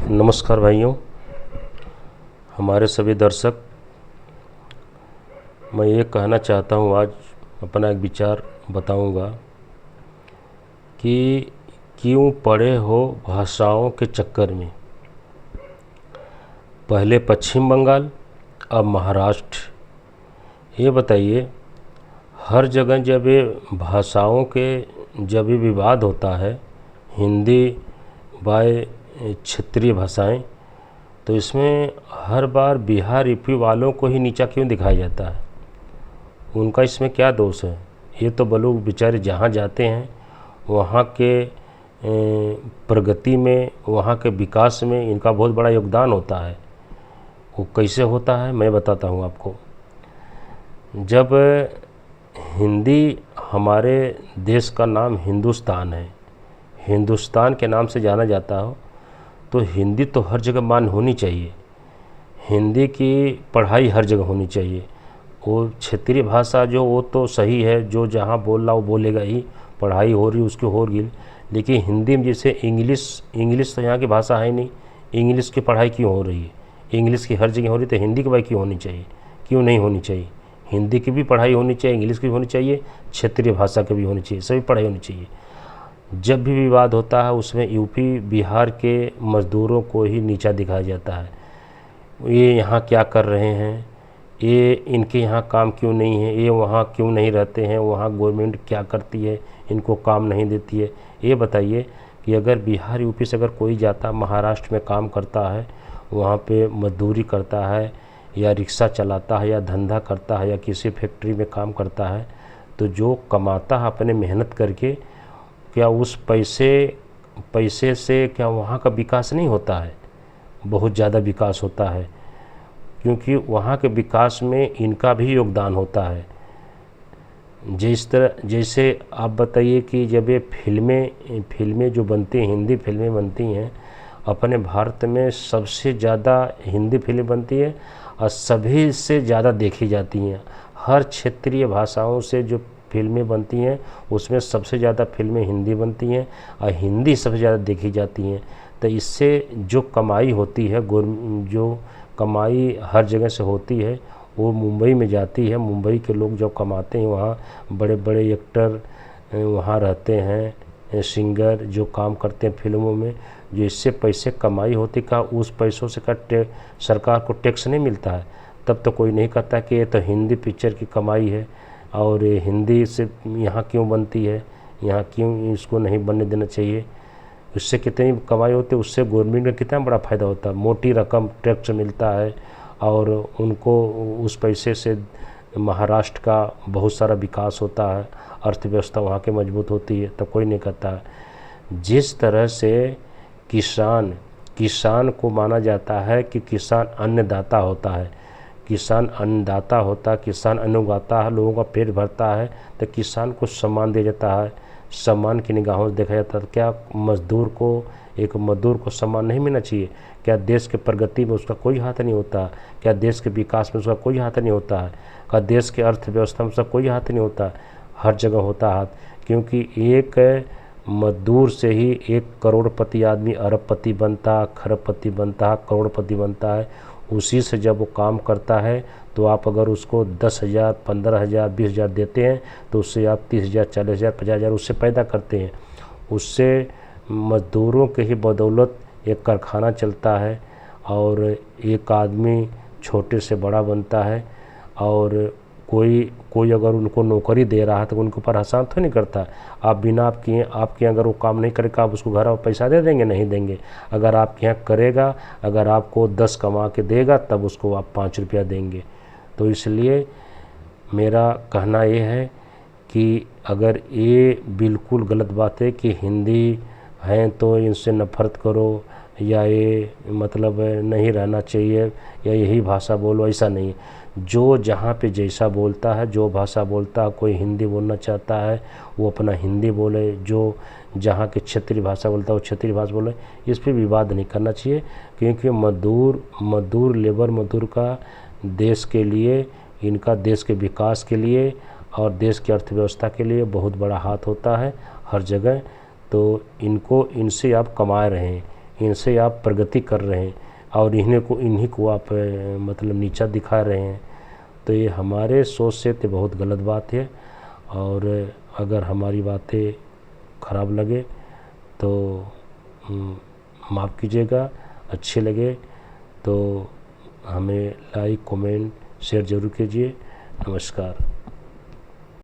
नमस्कार भाइयों, हमारे सभी दर्शक। मैं ये कहना चाहता हूँ, आज अपना एक विचार बताऊँगा कि क्यों पड़े हो भाषाओं के चक्कर में। पहले पश्चिम बंगाल, अब महाराष्ट्र। ये बताइए, हर जगह जब ये भाषाओं के जब ये विवाद होता है, हिंदी बाय क्षेत्रीय भाषाएं, तो इसमें हर बार बिहार यूपी वालों को ही नीचा क्यों दिखाया जाता है? उनका इसमें क्या दोष है? ये तो बलू बेचारे जहाँ जाते हैं वहाँ के प्रगति में, वहाँ के विकास में इनका बहुत बड़ा योगदान होता है। वो कैसे होता है मैं बताता हूँ आपको। जब हिंदी, हमारे देश का नाम हिंदुस्तान है, हिंदुस्तान के नाम से जाना जाता हो, तो हिंदी तो हर जगह मान्य होनी चाहिए। हिंदी की पढ़ाई हर जगह होनी चाहिए। वो क्षेत्रीय भाषा जो, वो तो सही है, जो जहाँ बोल रहा वो बोलेगा ही, पढ़ाई हो रही उसकी हो रही। लेकिन हिंदी में जैसे इंग्लिश तो यहाँ की भाषा है नहीं, इंग्लिश की पढ़ाई क्यों हो रही है? इंग्लिश की हर जगह हो रही, तो हिंदी की पढ़ाई क्यों होनी चाहिए? क्यों नहीं होनी चाहिए? हिंदी की भी पढ़ाई होनी चाहिए, इंग्लिश की भी होनी चाहिए, क्षेत्रीय भाषा की भी होनी चाहिए, सभी पढ़ाई होनी चाहिए। जब भी विवाद होता है उसमें यूपी बिहार के मज़दूरों को ही नीचा दिखाया जाता है। ये यहाँ क्या कर रहे हैं, ये इनके यहाँ काम क्यों नहीं है, ये वहाँ क्यों नहीं रहते हैं, वहाँ गवर्नमेंट क्या करती है, इनको काम नहीं देती है। ये बताइए कि अगर बिहार यूपी से अगर कोई जाता महाराष्ट्र में काम करता है, वहाँ पे मजदूरी करता है या रिक्शा चलाता है या धंधा करता है या किसी फैक्ट्री में काम करता है, तो जो कमाता है अपने मेहनत करके, क्या उस पैसे से क्या वहाँ का विकास नहीं होता है? बहुत ज़्यादा विकास होता है, क्योंकि वहाँ के विकास में इनका भी योगदान होता है। जैसे आप बताइए कि जब ये फिल्में जो बनती हैं, हिंदी फिल्में बनती हैं, अपने भारत में सबसे ज़्यादा हिंदी फिल्म बनती है और सभी से ज़्यादा देखी जाती हैं। हर क्षेत्रीय भाषाओं से जो फिल्में बनती हैं उसमें सबसे ज़्यादा फिल्में हिंदी बनती हैं और हिंदी सबसे ज़्यादा देखी जाती हैं। तो इससे जो कमाई होती है, जो कमाई हर जगह से होती है, वो मुंबई में जाती है। मुंबई के लोग जब कमाते हैं, वहाँ बड़े बड़े एक्टर वहाँ रहते हैं, सिंगर जो काम करते हैं फिल्मों में, जो इससे पैसे कमाई होती, का उस पैसों से का सरकार को टैक्स नहीं मिलता है? तब तो कोई नहीं कहता कि ये तो हिंदी पिक्चर की कमाई है और हिंदी से यहाँ क्यों बनती है, यहाँ क्यों इसको नहीं बनने देना चाहिए। उससे कितनी कमाई होती है, उससे गवर्नमेंट का कितना बड़ा फ़ायदा होता है, मोटी रकम टैक्स मिलता है और उनको उस पैसे से महाराष्ट्र का बहुत सारा विकास होता है, अर्थव्यवस्था वहाँ की मजबूत होती है। तो कोई नहीं कहता है। जिस तरह से किसान को माना जाता है कि किसान अन्नदाता होता है, किसान अन्नदाता होता है, किसान अन्न उगाता है, लोगों का पेट भरता है, तो किसान को सम्मान दिया जाता है, सम्मान की निगाहों से देखा जाता है। क्या एक मजदूर को सम्मान नहीं मिलना चाहिए? क्या देश के प्रगति में उसका कोई हाथ नहीं होता? क्या देश के विकास में उसका कोई हाथ नहीं होता है? क्या देश के अर्थव्यवस्था में उसका कोई हाथ नहीं होता? हर जगह होता हाथ, क्योंकि एक मजदूर से ही 1 करोड़पति आदमी अरबपति बनता, खरबपति बनता, करोड़पति बनता है। उसी से जब वो काम करता है तो आप अगर उसको 10,000, 15,000, 20,000 देते हैं, तो उससे आप 30,000, 40,000, 50,000 उससे पैदा करते हैं। उससे मज़दूरों के ही बदौलत एक कारखाना चलता है और एक आदमी छोटे से बड़ा बनता है। और कोई अगर उनको नौकरी दे रहा है तो उनके ऊपर एहसान तो नहीं करता। आप बिना आपके अगर वो काम नहीं करेगा, आप उसको घर पैसा दे देंगे? नहीं देंगे। अगर आपके यहाँ करेगा, अगर आपको 10 कमा के देगा, तब उसको आप 5 रुपया देंगे। तो इसलिए मेरा कहना ये है कि अगर ये बिल्कुल गलत बात है कि हिंदी हैं तो इनसे नफ़रत करो, या ये मतलब नहीं रहना चाहिए, या यही भाषा बोलो, ऐसा नहीं है। जो जहाँ पे जैसा बोलता है, जो भाषा बोलता है, कोई हिंदी बोलना चाहता है वो अपना हिंदी बोले, जो जहाँ के क्षेत्रीय भाषा बोलता है वो क्षेत्रीय भाषा बोले। इस पर विवाद नहीं करना चाहिए, क्योंकि लेबर मजदूर का देश के लिए, इनका देश के विकास के लिए और देश की अर्थव्यवस्था के लिए बहुत बड़ा हाथ होता है हर जगह। तो इनसे आप कमा रहे हैं, इनसे आप प्रगति कर रहे हैं और इन्हीं को आप मतलब नीचा दिखा रहे हैं, तो ये हमारे सोच से तो बहुत गलत बात है। और अगर हमारी बातें ख़राब लगे तो माफ़ कीजिएगा, अच्छे लगे तो हमें लाइक कमेंट शेयर ज़रूर कीजिए। नमस्कार।